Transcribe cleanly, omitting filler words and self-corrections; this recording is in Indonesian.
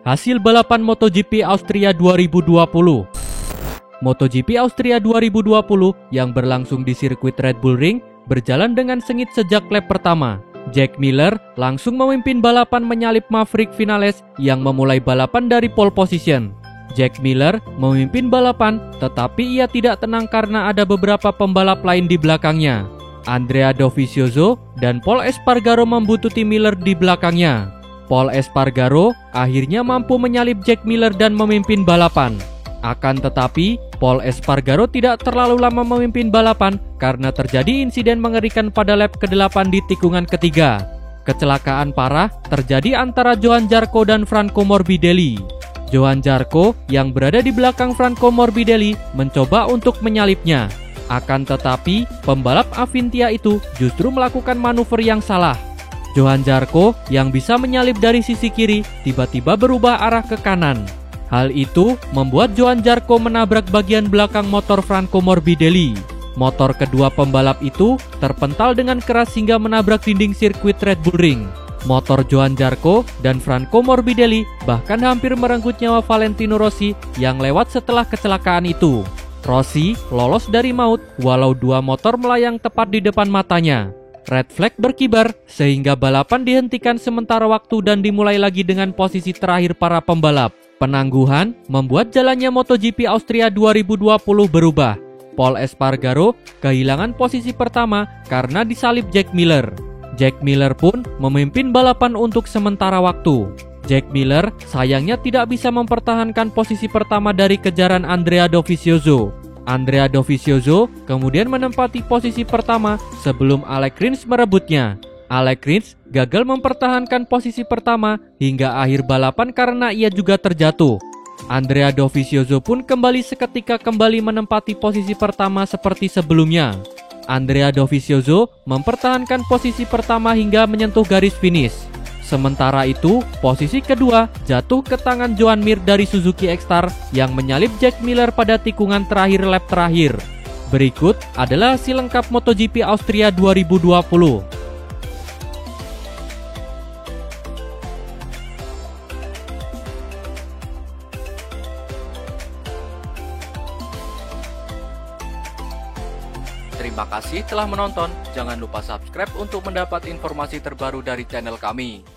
Hasil balapan MotoGP Austria 2020. MotoGP Austria 2020 yang berlangsung di sirkuit Red Bull Ring berjalan dengan sengit sejak lap pertama. Jack Miller langsung memimpin balapan menyalip Maverick Vinales yang memulai balapan dari pole position. Jack Miller memimpin balapan, tetapi ia tidak tenang karena ada beberapa pembalap lain di belakangnya. Andrea Dovizioso dan Pol Espargaro membututi Miller di belakangnya. Pol Espargaro akhirnya mampu menyalip Jack Miller dan memimpin balapan. Akan tetapi, Pol Espargaro tidak terlalu lama memimpin balapan karena terjadi insiden mengerikan pada lap ke-8 di tikungan ketiga. Kecelakaan parah terjadi antara Johan Zarco dan Franco Morbidelli. Johan Zarco yang berada di belakang Franco Morbidelli mencoba untuk menyalipnya. Akan tetapi, pembalap Avintia itu justru melakukan manuver yang salah. Johan Zarco yang bisa menyalip dari sisi kiri tiba-tiba berubah arah ke kanan. Hal itu membuat Johan Zarco menabrak bagian belakang motor Franco Morbidelli. Motor kedua pembalap itu terpental dengan keras hingga menabrak dinding sirkuit Red Bull Ring. Motor Johan Zarco dan Franco Morbidelli bahkan hampir merenggut nyawa Valentino Rossi yang lewat setelah kecelakaan itu. Rossi lolos dari maut walau dua motor melayang tepat di depan matanya. Red flag berkibar sehingga balapan dihentikan sementara waktu dan dimulai lagi dengan posisi terakhir para pembalap. Penangguhan membuat jalannya MotoGP Austria 2020 berubah. Pol Espargaro kehilangan posisi pertama karena disalip Jack Miller. Jack Miller pun memimpin balapan untuk sementara waktu. Jack Miller sayangnya tidak bisa mempertahankan posisi pertama dari kejaran Andrea Dovizioso. Andrea Dovizioso kemudian menempati posisi pertama sebelum Alex Rins merebutnya. Alex Rins gagal mempertahankan posisi pertama hingga akhir balapan karena ia juga terjatuh. Andrea Dovizioso pun kembali seketika menempati posisi pertama seperti sebelumnya. Andrea Dovizioso mempertahankan posisi pertama hingga menyentuh garis finish. Sementara itu, posisi kedua jatuh ke tangan Joan Mir dari Suzuki X-Star yang menyalip Jack Miller pada tikungan terakhir lap terakhir. Berikut adalah hasil lengkap MotoGP Austria 2020. Terima kasih telah menonton. Jangan lupa subscribe untuk mendapat informasi terbaru dari channel kami.